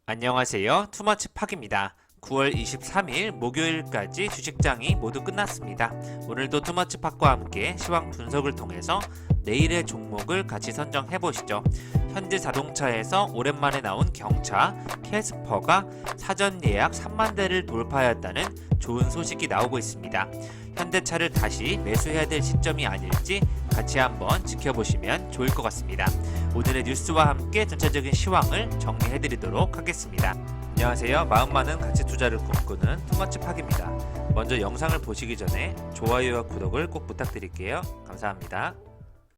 안녕하세요. 투머치팍입니다. 9월 23일 목요일까지 주식장이 모두 끝났습니다. 오늘도 투머치팍과 함께 시황 분석을 통해서 내일의 종목을 같이 선정해 보시죠. 현대 자동차에서 오랜만에 나온 경차 캐스퍼가 사전 예약 3만 대를 돌파하였다는 좋은 소식이 나오고 있습니다. 현대차를 다시 매수해야 될 시점이 아닐지 같이 한번 지켜보시면 좋을 것 같습니다. 오늘의 뉴스와 함께 전체적인 시황을 정리해 드리도록 하겠습니다. 안녕하세요. 마음 많은 가치 투자를 꿈꾸는 투머치팍입니다. 먼저 영상을 보시기 전에 좋아요와 구독을 꼭 부탁드릴게요. 감사합니다.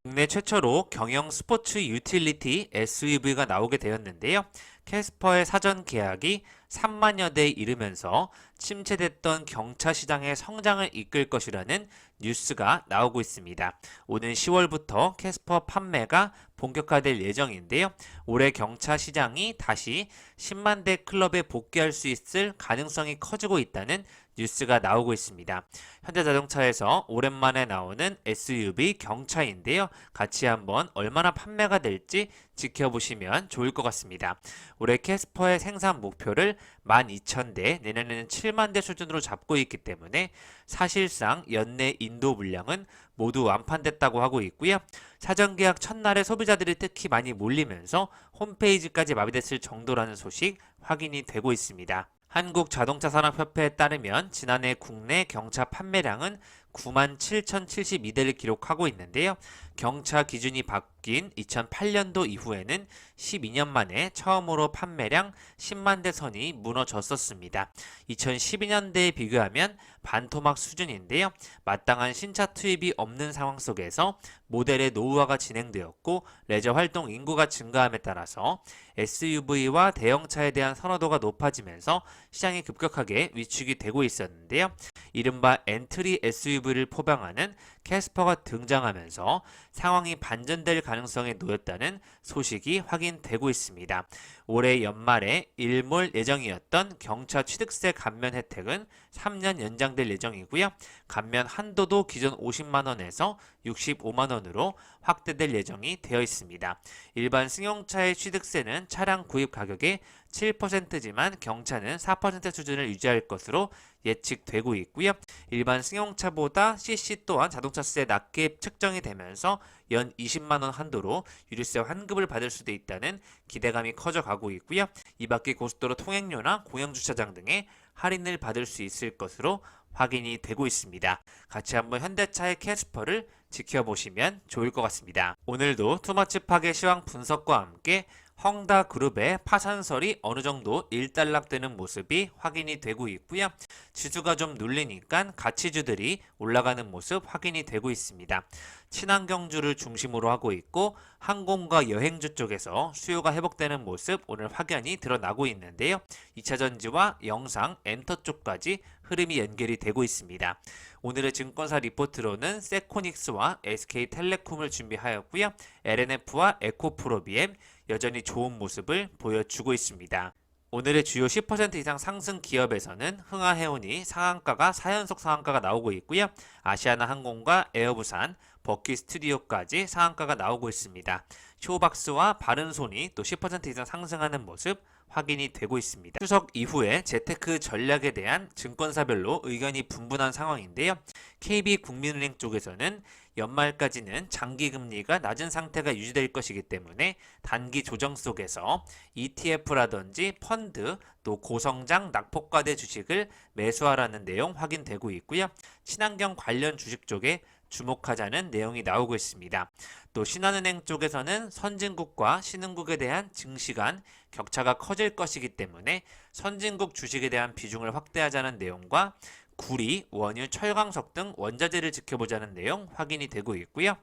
국내 최초로 경영 스포츠 유틸리티 SUV가 나오게 되었는데요. 캐스퍼의 사전 계약이 3만여 대에 이르면서 침체됐던 경차 시장의 성장을 이끌 것이라는 뉴스가 나오고 있습니다. 오는 10월부터 캐스퍼 판매가 본격화될 예정인데요. 올해 경차 시장이 다시 10만 대 클럽에 복귀할 수 있을 가능성이 커지고 있다는 뉴스가 나오고 있습니다. 현대자동차에서 오랜만에 나오는 SUV 경차인데요. 같이 한번 얼마나 판매가 될지 지켜보시면 좋을 것 같습니다. 올해 캐스퍼의 생산 목표를 12,000대, 내년에는 7만 대 수준으로 잡고 있기 때문에 사실상 연내 인도 물량은 모두 완판됐다고 하고 있고요. 사전 계약 첫날에 소비자들이 특히 많이 몰리면서 홈페이지까지 마비됐을 정도라는 소식 확인이 되고 있습니다. 한국자동차산업협회에 따르면 지난해 국내 경차 판매량은 97,072대를 기록하고 있는데요. 경차 기준이 바뀐 2008년도 이후에는 12년 만에 처음으로 판매량 10만 대 선이 무너졌었습니다. 2012년대에 비교하면 반토막 수준인데요. 마땅한 신차 투입이 없는 상황 속에서 모델의 노후화가 진행되었고 레저 활동 인구가 증가함에 따라서 SUV와 대형차에 대한 선호도가 높아지면서 시장이 급격하게 위축이 되고 있었는데요. 이른바 엔트리 SUV를 포병하는 캐스퍼가 등장하면서 상황이 반전될 가능성에 놓였다는 소식이 확인되고 있습니다. 올해 연말에 일몰 예정이었던 경차 취득세 감면 혜택은 3년 연장될 예정이고요. 감면 한도도 기존 50만원에서 65만원으로 확대될 예정이 되어 있습니다. 일반 승용차의 취득세는 차량 구입 가격의 7%지만 경차는 4% 수준을 유지할 것으로 예측되고 있고요. 일반 승용차보다 CC 또한 자동차세 낮게 책정이 되면서 연 20만원 한도로 유류세 환급을 받을 수도 있다는 기대감이 커져가고 있고요. 이 밖에 고속도로 통행료나 공영주차장 등의 할인을 받을 수 있을 것으로 확인이 되고 있습니다. 같이 한번 현대차의 캐스퍼를 지켜보시면 좋을 것 같습니다. 오늘도 투머치팍의 시황 분석과 함께 헝다그룹의 파산설이 어느 정도 일단락되는 모습이 확인이 되고 있고요. 지수가 좀 눌리니까 가치주들이 올라가는 모습 확인이 되고 있습니다. 친환경주를 중심으로 하고 있고 항공과 여행주 쪽에서 수요가 회복되는 모습 오늘 확연히 드러나고 있는데요. 2차전지와 영상, 엔터 쪽까지 흐름이 연결이 되고 있습니다. 오늘의 증권사 리포트로는 세코닉스와 SK텔레콤을 준비하였고요. LNF와 에코프로비엠 여전히 좋은 모습을 보여주고 있습니다. 오늘의 주요 10% 이상 상승 기업에서는 흥하해운이 상한가가 4연속 상한가가 나오고 있고요. 아시아나항공과 에어부산, 버킷스튜디오까지 상한가가 나오고 있습니다. 쇼박스와 바른손이 또 10% 이상 상승하는 모습 확인이 되고 있습니다. 추석 이후에 재테크 전략에 대한 증권사별로 의견이 분분한 상황인데요. KB국민은행 쪽에서는 연말까지는 장기금리가 낮은 상태가 유지될 것이기 때문에 단기 조정 속에서 ETF라든지 펀드 또 고성장 낙폭과대 주식을 매수하라는 내용 확인되고 있고요. 친환경 관련 주식 쪽에 주목하자는 내용이 나오고 있습니다. 또 신한은행 쪽에서는 선진국과 신흥국에 대한 증시간 격차가 커질 것이기 때문에 선진국 주식에 대한 비중을 확대하자는 내용과 구리, 원유, 철광석 등 원자재를 지켜보자는 내용 확인이 되고 있고요.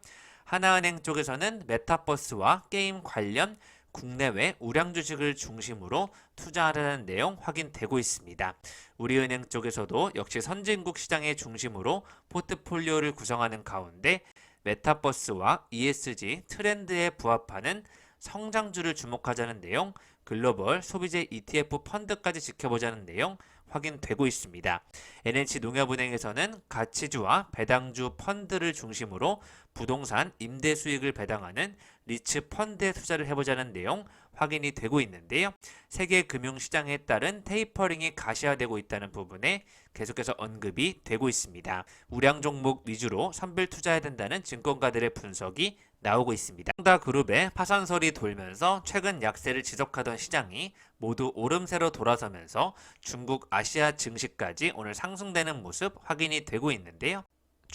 하나은행 쪽에서는 메타버스와 게임 관련 국내외 우량 주식을 중심으로 투자하라는 내용 확인되고 있습니다. 우리은행 쪽에서도 역시 선진국 시장의 중심으로 포트폴리오를 구성하는 가운데 메타버스와 ESG 트렌드에 부합하는 성장주를 주목하자는 내용, 글로벌 소비재 ETF 펀드까지 지켜보자는 내용 확인되고 있습니다. NH농협은행에서는 가치주와 배당주 펀드를 중심으로 부동산 임대 수익을 배당하는 리츠 펀드에 투자를 해보자는 내용 확인이 되고 있는데요. 세계 금융시장에 따른 테이퍼링이 가시화되고 있다는 부분에 계속해서 언급이 되고 있습니다. 우량 종목 위주로 선별 투자해야 된다는 증권가들의 분석이 나오고 있습니다. 홍다그룹의 파산설이 돌면서 최근 약세를 지속하던 시장이 모두 오름세로 돌아서면서 중국 아시아 증시까지 오늘 상승되는 모습 확인이 되고 있는데요.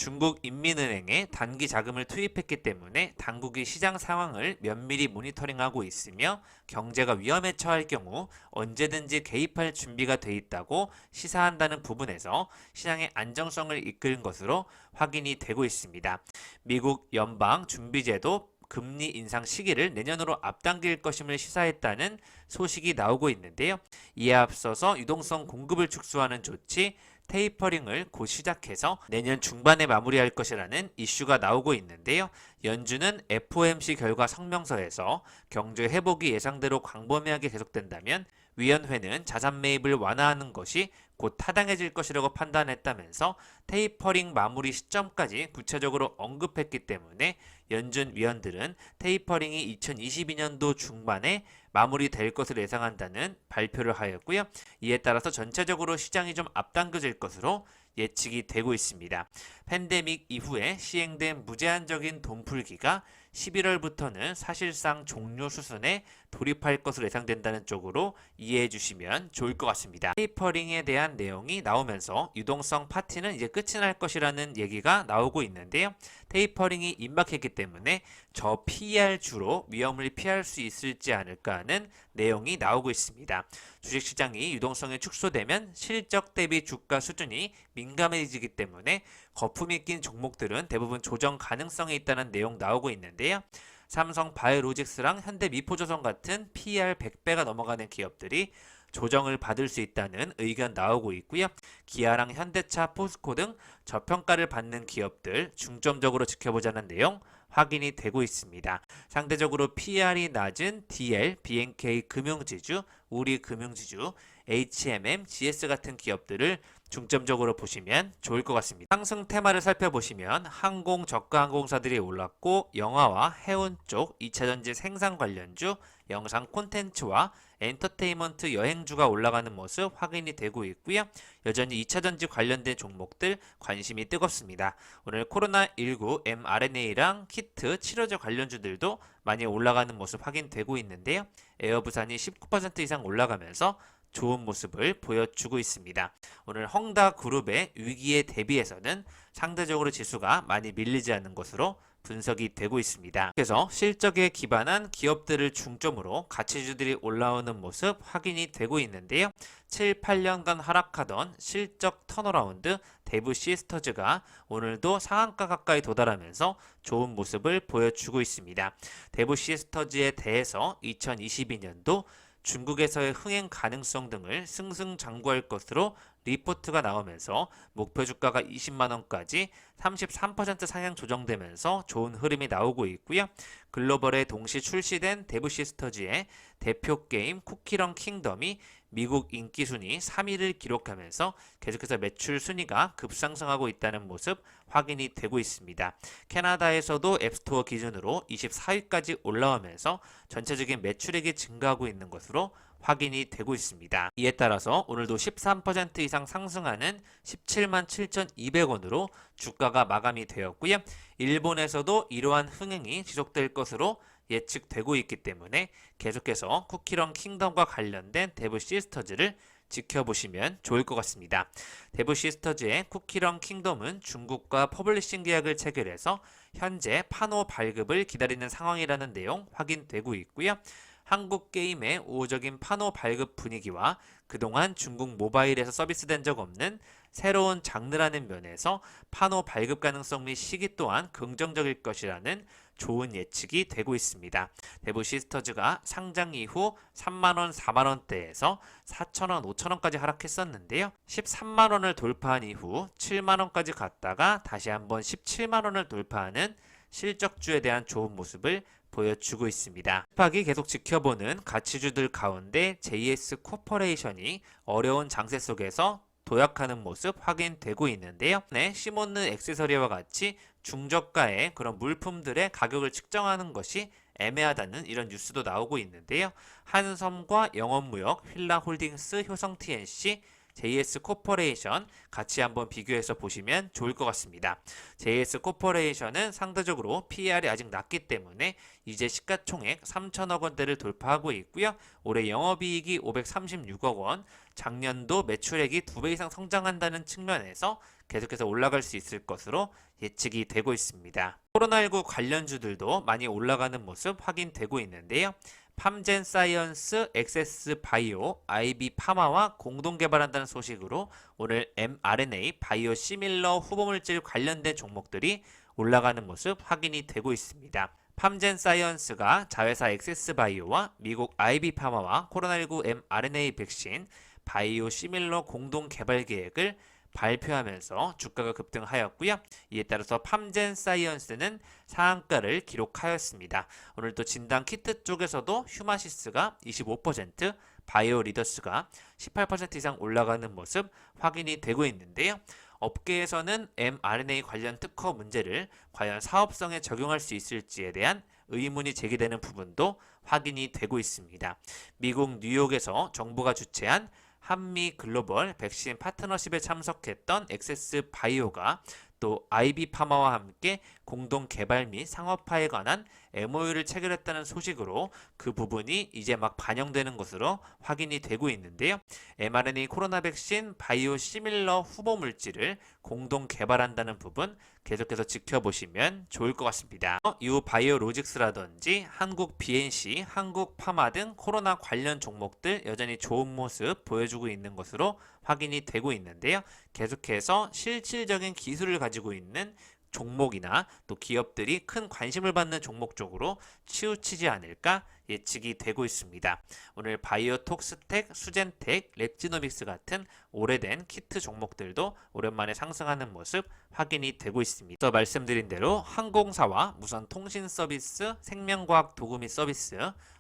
중국인민은행에 단기 자금을 투입했기 때문에 당국이 시장 상황을 면밀히 모니터링하고 있으며 경제가 위험에 처할 경우 언제든지 개입할 준비가 돼 있다고 시사한다는 부분에서 시장의 안정성을 이끄는 것으로 확인이 되고 있습니다. 미국 연방준비제도 금리 인상 시기를 내년으로 앞당길 것임을 시사했다는 소식이 나오고 있는데요. 이에 앞서서 유동성 공급을 축소하는 조치 테이퍼링을 곧 시작해서 내년 중반에 마무리할 것이라는 이슈가 나오고 있는데요. 연준은 FOMC 결과 성명서에서 경제 회복이 예상대로 광범위하게 계속된다면 위원회는 자산 매입을 완화하는 것이 곧 타당해질 것이라고 판단했다면서 테이퍼링 마무리 시점까지 구체적으로 언급했기 때문에 연준 위원들은 테이퍼링이 2022년도 중반에 마무리될 것을 예상한다는 발표를 하였고요. 이에 따라서 전체적으로 시장이 좀 앞당겨질 것으로 예측이 되고 있습니다. 팬데믹 이후에 시행된 무제한적인 돈 풀기가 11월부터는 사실상 종료 수순에 돌입할 것으로 예상된다는 쪽으로 이해해 주시면 좋을 것 같습니다. 테이퍼링에 대한 내용이 나오면서 유동성 파티는 이제 끝이 날 것이라는 얘기가 나오고 있는데요. 테이퍼링이 임박했기 때문에 저 PER주로 위험을 피할 수 있을지 않을까 하는 내용이 나오고 있습니다. 주식시장이 유동성이 축소되면 실적 대비 주가 수준이 민감해지기 때문에 거품이 낀 종목들은 대부분 조정 가능성이 있다는 내용 나오고 있는데요. 삼성 바이오로직스랑 현대 미포조선 같은 PER 100배가 넘어가는 기업들이 조정을 받을 수 있다는 의견 나오고 있고요. 기아랑 현대차, 포스코 등 저평가를 받는 기업들 중점적으로 지켜보자는 내용 확인이 되고 있습니다. 상대적으로 PER이 낮은 DL, BNK 금융지주, 우리금융지주, HMM, GS 같은 기업들을 중점적으로 보시면 좋을 것 같습니다. 상승 테마를 살펴보시면 항공, 저가 항공사들이 올랐고 영화와 해운 쪽 2차전지 생산 관련주, 영상 콘텐츠와 엔터테인먼트 여행주가 올라가는 모습 확인이 되고 있고요. 여전히 2차전지 관련된 종목들 관심이 뜨겁습니다. 오늘 코로나19 mRNA랑 키트, 치료제 관련주들도 많이 올라가는 모습 확인되고 있는데요. 에어부산이 19% 이상 올라가면서 좋은 모습을 보여주고 있습니다. 오늘 헝다그룹의 위기에 대비해서는 상대적으로 지수가 많이 밀리지 않는 것으로 분석이 되고 있습니다. 그래서 실적에 기반한 기업들을 중점으로 가치주들이 올라오는 모습 확인이 되고 있는데요. 7, 8년간 하락하던 실적 턴어라운드 대부 시스터즈가 오늘도 상한가 가까이 도달하면서 좋은 모습을 보여주고 있습니다. 대부 시스터즈에 대해서 2022년도 중국에서의 흥행 가능성 등을 승승장구할 것으로 리포트가 나오면서 목표 주가가 20만원까지 33% 상향 조정되면서 좋은 흐름이 나오고 있고요. 글로벌에 동시 출시된 데브 시스터즈의 대표 게임 쿠키런 킹덤이 미국 인기 순위 3위를 기록하면서 계속해서 매출 순위가 급상승하고 있다는 모습 확인이 되고 있습니다. 캐나다에서도 앱스토어 기준으로 24위까지 올라오면서 전체적인 매출액이 증가하고 있는 것으로 확인이 되고 있습니다. 이에 따라서 오늘도 13% 이상 상승하는 17만 7,200원으로 주가가 마감이 되었고요. 일본에서도 이러한 흥행이 지속될 것으로 예측되고 있기 때문에 계속해서 쿠키런 킹덤과 관련된 데브 시스터즈를 지켜보시면 좋을 것 같습니다. 데브 시스터즈의 쿠키런 킹덤은 중국과 퍼블리싱 계약을 체결해서 현재 판호 발급을 기다리는 상황이라는 내용 확인되고 있고요. 한국 게임의 우호적인 판호 발급 분위기와 그동안 중국 모바일에서 서비스된 적 없는 새로운 장르라는 면에서 판호 발급 가능성 및 시기 또한 긍정적일 것이라는 좋은 예측이 되고 있습니다. 데브 시스터즈가 상장 이후 3만원, 4만원대에서 4천원, 5천원까지 하락했었는데요. 13만원을 돌파한 이후 7만원까지 갔다가 다시 한번 17만원을 돌파하는 실적주에 대한 좋은 모습을 보여주고 있습니다. 습하게 계속 지켜보는 가치주들 가운데 JS 코퍼레이션이 어려운 장세 속에서 도약하는 모습 확인되고 있는데요. 네, 시몬느 액세서리와 같이 중저가의 그런 물품들의 가격을 측정하는 것이 애매하다는 이런 뉴스도 나오고 있는데요. 한섬과 영업무역, 휠라홀딩스, 효성TNC, JS 코퍼레이션 같이 한번 비교해서 보시면 좋을 것 같습니다. JS 코퍼레이션은 상대적으로 PER이 아직 낮기 때문에 이제 시가총액 3천억 원대를 돌파하고 있고요. 올해 영업이익이 536억 원, 작년도 매출액이 2배 이상 성장한다는 측면에서 계속해서 올라갈 수 있을 것으로 예측이 되고 있습니다. 코로나19 관련주들도 많이 올라가는 모습 확인되고 있는데요. 팜젠 사이언스, 엑세스 바이오, 아이비 파마와 공동 개발한다는 소식으로 오늘 mRNA 바이오 시밀러 후보물질 관련된 종목들이 올라가는 모습 확인이 되고 있습니다. 팜젠 사이언스가 자회사 엑세스 바이오와 미국 아이비 파마와 코로나19 mRNA 백신 바이오 시밀러 공동 개발 계획을 발표하면서 주가가 급등하였고요. 이에 따라서 팜젠 사이언스는 상한가를 기록하였습니다. 오늘 또 진단 키트 쪽에서도 휴마시스가 25%, 바이오 리더스가 18% 이상 올라가는 모습 확인이 되고 있는데요. 업계에서는 mRNA 관련 특허 문제를 과연 사업성에 적용할 수 있을지에 대한 의문이 제기되는 부분도 확인이 되고 있습니다. 미국 뉴욕에서 정부가 주최한 한미 글로벌 백신 파트너십에 참석했던 엑세스 바이오가 또 아이비 파마와 함께 공동 개발 및 상업화에 관한 MOU를 체결했다는 소식으로 그 부분이 이제 막 반영되는 것으로 확인이 되고 있는데요. mRNA 코로나 백신 바이오 시밀러 후보 물질을 공동 개발한다는 부분 계속해서 지켜보시면 좋을 것 같습니다. 이후 바이오로직스라든지 한국 BNC, 한국 파마 등 코로나 관련 종목들 여전히 좋은 모습 보여주고 있는 것으로 확인이 되고 있는데요. 계속해서 실질적인 기술을 가지고 있는 종목이나 또 기업들이 큰 관심을 받는 종목 쪽으로 치우치지 않을까 예측이 되고 있습니다. 오늘 바이오톡스텍, 수젠텍, 랩지노믹스 같은 오래된 키트 종목들도 오랜만에 상승하는 모습 확인이 되고 있습니다. 또 말씀드린 대로 항공사와 무선 통신 서비스, 생명과학 도구 및 서비스,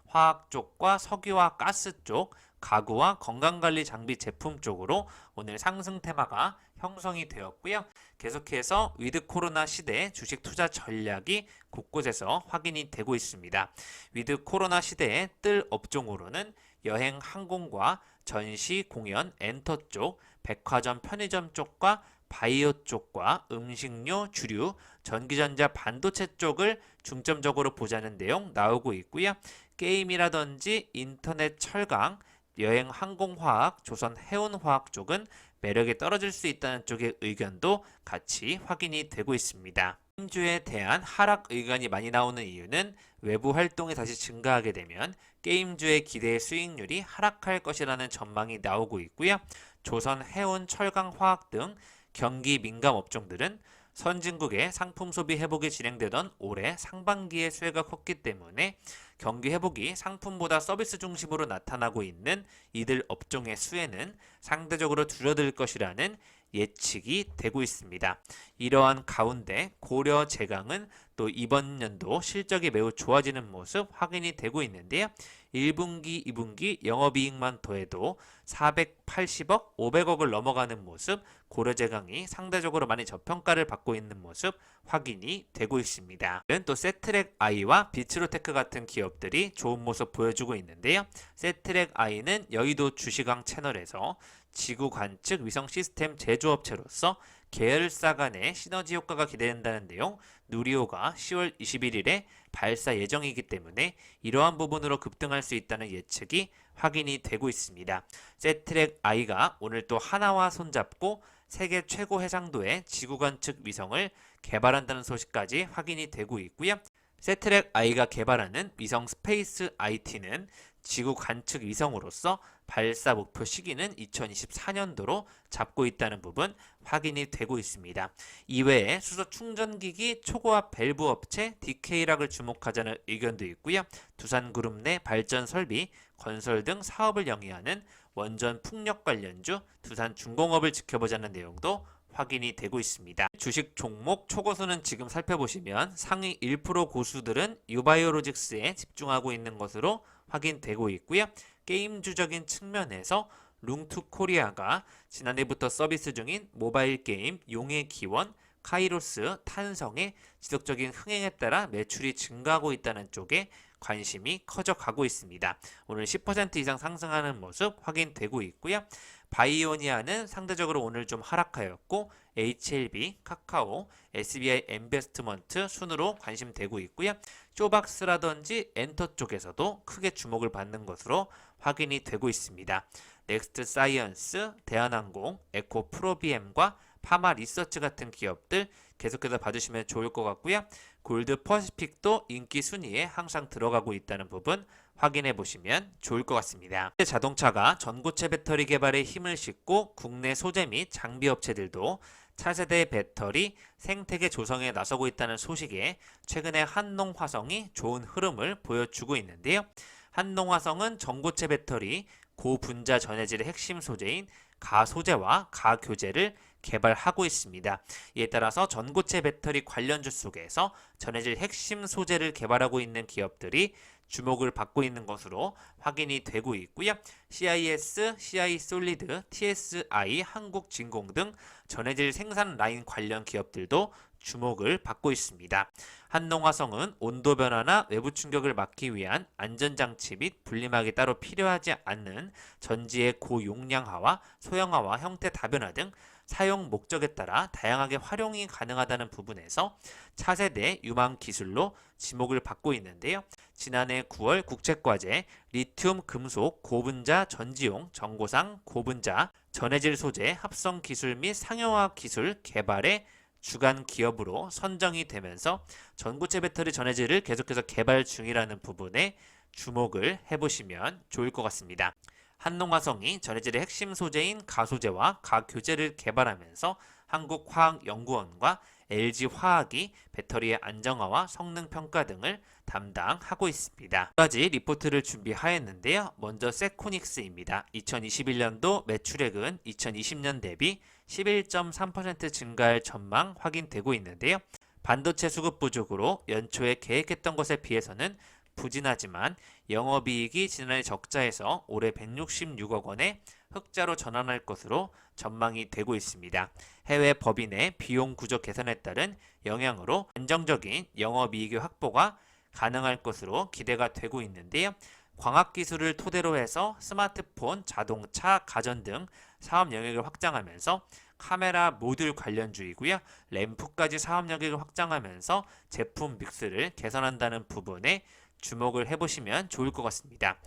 화학 쪽과 석유와 가스 쪽, 가구와 건강관리 장비 제품 쪽으로 오늘 상승 테마가 형성이 되었고요. 계속해서 위드 코로나 시대 주식 투자 전략이 곳곳에서 확인이 되고 있습니다. 위드 코로나 시대의 뜰 업종으로는 여행 항공과 전시 공연 엔터 쪽, 백화점 편의점 쪽과 바이오 쪽과 음식료 주류, 전기전자 반도체 쪽을 중점적으로 보자는 내용 나오고 있고요. 게임이라든지 인터넷 철강, 여행 항공화학, 조선 해운화학 쪽은 매력이 떨어질 수 있다는 쪽의 의견도 같이 확인이 되고 있습니다. 게임주에 대한 하락 의견이 많이 나오는 이유는 외부 활동이 다시 증가하게 되면 게임주의 기대 수익률이 하락할 것이라는 전망이 나오고 있고요. 조선 해운 철강 화학 등 경기 민감 업종들은 선진국의 상품 소비 회복이 진행되던 올해 상반기에 수혜가 컸기 때문에 경기 회복이 상품보다 서비스 중심으로 나타나고 있는 이들 업종의 수혜는 상대적으로 줄어들 것이라는 예측이 되고 있습니다. 이러한 가운데 고려 제강은 또 이번 연도 실적이 매우 좋아지는 모습 확인이 되고 있는데요. 1분기, 2분기 영업이익만 더해도 480억, 500억을 넘어가는 모습, 고려제강이 상대적으로 많이 저평가를 받고 있는 모습 확인이 되고 있습니다. 또 세트랙 아이와 비츠로테크 같은 기업들이 좋은 모습 보여주고 있는데요. 세트랙 아이는 여의도 주식왕 채널에서 지구 관측 위성 시스템 제조업체로서 계열사 간의 시너지 효과가 기대된다는 내용, 누리호가 10월 21일에 발사 예정이기 때문에 이러한 부분으로 급등할 수 있다는 예측이 확인이 되고 있습니다. 세트랙 I가 오늘 또 하나와 손잡고 세계 최고 해상도의 지구 관측 위성을 개발한다는 소식까지 확인이 되고 있고요. 세트랙 I가 개발하는 위성 스페이스 IT는 지구 관측 위성으로서 발사 목표 시기는 2024년도로 잡고 있다는 부분 확인이 되고 있습니다. 이외에 수소 충전기기 초고압 밸브 업체 DK락을 주목하자는 의견도 있고요. 두산그룹 내 발전 설비, 건설 등 사업을 영위하는 원전 풍력 관련주 두산중공업을 지켜보자는 내용도 확인이 되고 있습니다. 주식 종목 초고수는 지금 살펴보시면 상위 1% 고수들은 유바이오로직스에 집중하고 있는 것으로 확인되고 있고요. 게임주적인 측면에서 룽투코리아가 지난해부터 서비스 중인 모바일 게임 용의 기원, 카이로스, 탄성의 지속적인 흥행에 따라 매출이 증가하고 있다는 쪽에 관심이 커져가고 있습니다. 오늘 10% 이상 상승하는 모습 확인되고 있고요. 바이오니아는 상대적으로 오늘 좀 하락하였고 HLB, 카카오, SBI 인베스트먼트 순으로 관심되고 있고요. 쇼박스라든지 엔터 쪽에서도 크게 주목을 받는 것으로 확인이 되고 있습니다. 넥스트 사이언스, 대한항공, 에코프로비엠과 파마 리서치 같은 기업들 계속해서 봐주시면 좋을 것 같고요. 골드 퍼시픽도 인기 순위에 항상 들어가고 있다는 부분 확인해 보시면 좋을 것 같습니다. 자동차가 전고체 배터리 개발에 힘을 싣고 국내 소재 및 장비 업체들도 차세대 배터리 생태계 조성에 나서고 있다는 소식에 최근에 한농화성이 좋은 흐름을 보여주고 있는데요. 한농화성은 전고체 배터리 고분자 전해질의 핵심 소재인 가소재와 가교재를 개발하고 있습니다. 이에 따라서 전고체 배터리 관련주 속에서 전해질 핵심 소재를 개발하고 있는 기업들이 주목을 받고 있는 것으로 확인이 되고 있고요. CIS, CI솔리드, TSI, 한국진공 등 전해질 생산 라인 관련 기업들도 주목을 받고 있습니다. 한농화성은 온도 변화나 외부 충격을 막기 위한 안전장치 및 분리막이 따로 필요하지 않는 전지의 고용량화와 소형화와 형태 다변화 등 사용 목적에 따라 다양하게 활용이 가능하다는 부분에서 차세대 유망 기술로 지목을 받고 있는데요. 지난해 9월 국책과제 리튬 금속 고분자 전지용 전고상 고분자 전해질 소재 합성 기술 및 상용화 기술 개발의 주간 기업으로 선정이 되면서 전고체 배터리 전해질을 계속해서 개발 중이라는 부분에 주목을 해보시면 좋을 것 같습니다. 한농화성이 전해질의 핵심 소재인 가소재와 가교재를 개발하면서 한국화학연구원과 LG화학이 배터리의 안정화와 성능 평가 등을 담당하고 있습니다. 두 가지 리포트를 준비하였는데요. 먼저 세코닉스입니다. 2021년도 매출액은 2020년 대비 11.3% 증가할 전망 확인되고 있는데요. 반도체 수급 부족으로 연초에 계획했던 것에 비해서는 부진하지만 영업이익이 지난해 적자에서 올해 166억 원의 흑자로 전환할 것으로 전망이 되고 있습니다. 해외 법인의 비용 구조 개선에 따른 영향으로 안정적인 영업이익의 확보가 가능할 것으로 기대가 되고 있는데요. 광학기술을 토대로 해서 스마트폰, 자동차, 가전 등 사업 영역을 확장하면서 카메라 모듈 관련주이고요. 램프까지 사업 영역을 확장하면서 제품 믹스를 개선한다는 부분에 주목을 해보시면 좋을 것 같습니다.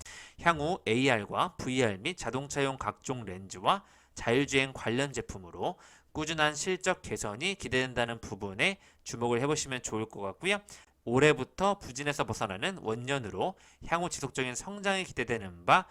향후 AR과 VR 및 자동차용 각종 렌즈와 자율주행 관련 제품으로 꾸준한 실적 개선이 기대된다는 부분에 주목을 해보시면 좋을 것 같고요. 올해부터 부진에서 벗어나는 원년으로 향후 지속적인 성장이 기대되는 바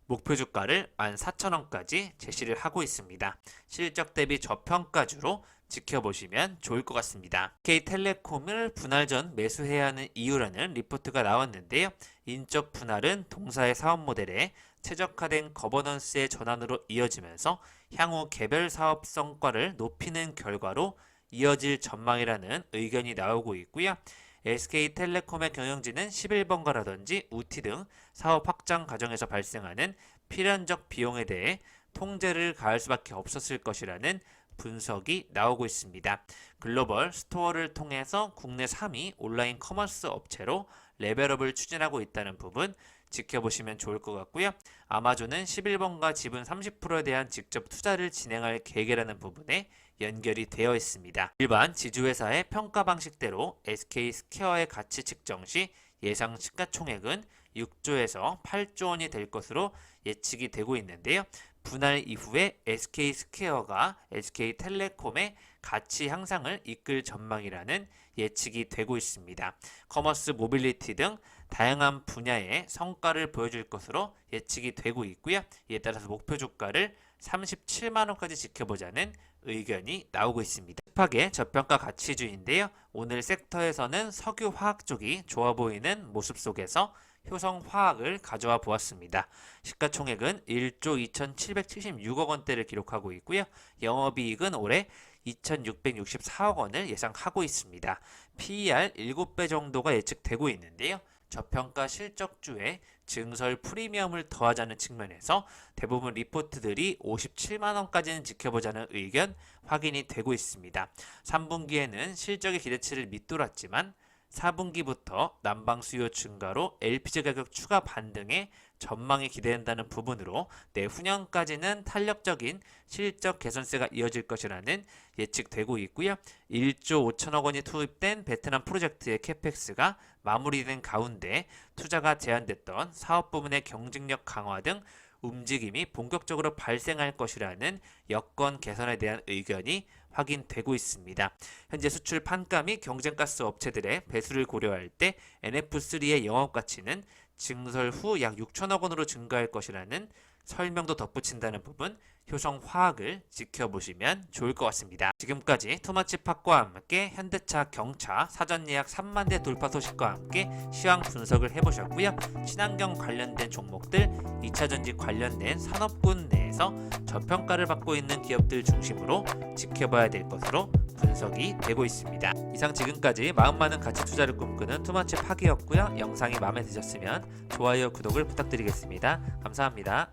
목표 주가를 14,000원까지 제시를 하고 있습니다. 실적 대비 저평가주로 지켜보시면 좋을 것 같습니다. SK텔레콤을 분할 전 매수해야 하는 이유라는 리포트가 나왔는데요. 인적 분할은 동사의 사업 모델에 최적화된 거버넌스의 전환으로 이어지면서 향후 개별 사업 성과를 높이는 결과로 이어질 전망이라는 의견이 나오고 있고요. SK텔레콤의 경영진은 11번가라든지 우티 등 사업 확장 과정에서 발생하는 필연적 비용에 대해 통제를 가할 수밖에 없었을 것이라는 분석이 나오고 있습니다. 글로벌 스토어를 통해서 국내 3위 온라인 커머스 업체로 레벨업을 추진하고 있다는 부분 지켜보시면 좋을 것 같고요. 아마존은 11번가 지분 30%에 대한 직접 투자를 진행할 계획이라는 부분에 연결이 되어 있습니다. 일반 지주회사의 평가 방식대로 SK스퀘어의 가치 측정 시 예상 시가총액은 6조에서 8조 원이 될 것으로 예측이 되고 있는데요. 분할 이후에 SK스퀘어가 SK텔레콤의 가치 향상을 이끌 전망이라는 예측이 되고 있습니다. 커머스 모빌리티 등 다양한 분야의 성과를 보여줄 것으로 예측이 되고 있고요. 이에 따라서 목표 주가를 37만원까지 지켜보자는 의견이 나오고 있습니다. 습하게 저평가 가치주인데요. 오늘 섹터에서는 석유 화학 쪽이 좋아 보이는 모습 속에서 효성화학을 가져와 보았습니다. 시가총액은 1조 2,776억 원대를 기록하고 있고요. 영업이익은 올해 2,664억 원을 예상하고 있습니다. PER 7배 정도가 예측되고 있는데요. 저평가 실적주에 증설 프리미엄을 더하자는 측면에서 대부분 리포트들이 57만 원까지는 지켜보자는 의견 확인이 되고 있습니다. 3분기에는 실적의 기대치를 밑돌았지만 4분기부터 난방 수요 증가로 LPG 가격 추가 반등에 전망이 기대된다는 부분으로 내후년까지는 탄력적인 실적 개선세가 이어질 것이라는 예측되고 있고요. 1조 5천억 원이 투입된 베트남 프로젝트의 캐펙스가 마무리된 가운데 투자가 제한됐던 사업 부문의 경쟁력 강화 등 움직임이 본격적으로 발생할 것이라는 여건 개선에 대한 의견이 확인되고 있습니다. 현재 수출 판가 및 경쟁가스 업체들의 배수를 고려할 때 NF3의 영업가치는 증설 후 약 6천억 원으로 증가할 것이라는 설명도 덧붙인다는 부분 효성화학을 지켜보시면 좋을 것 같습니다. 지금까지 투마치팟과 함께 현대차, 경차, 사전 예약 3만 대 돌파 소식과 함께 시황 분석을 해보셨고요. 친환경 관련된 종목들, 2차전지 관련된 산업군 내에서 저평가를 받고 있는 기업들 중심으로 지켜봐야 될 것으로 분석이 되고 있습니다. 이상 지금까지 마음 많은 가치 투자를 꿈꾸는 투마치팟이었고요. 영상이 마음에 드셨으면 좋아요, 구독을 부탁드리겠습니다. 감사합니다.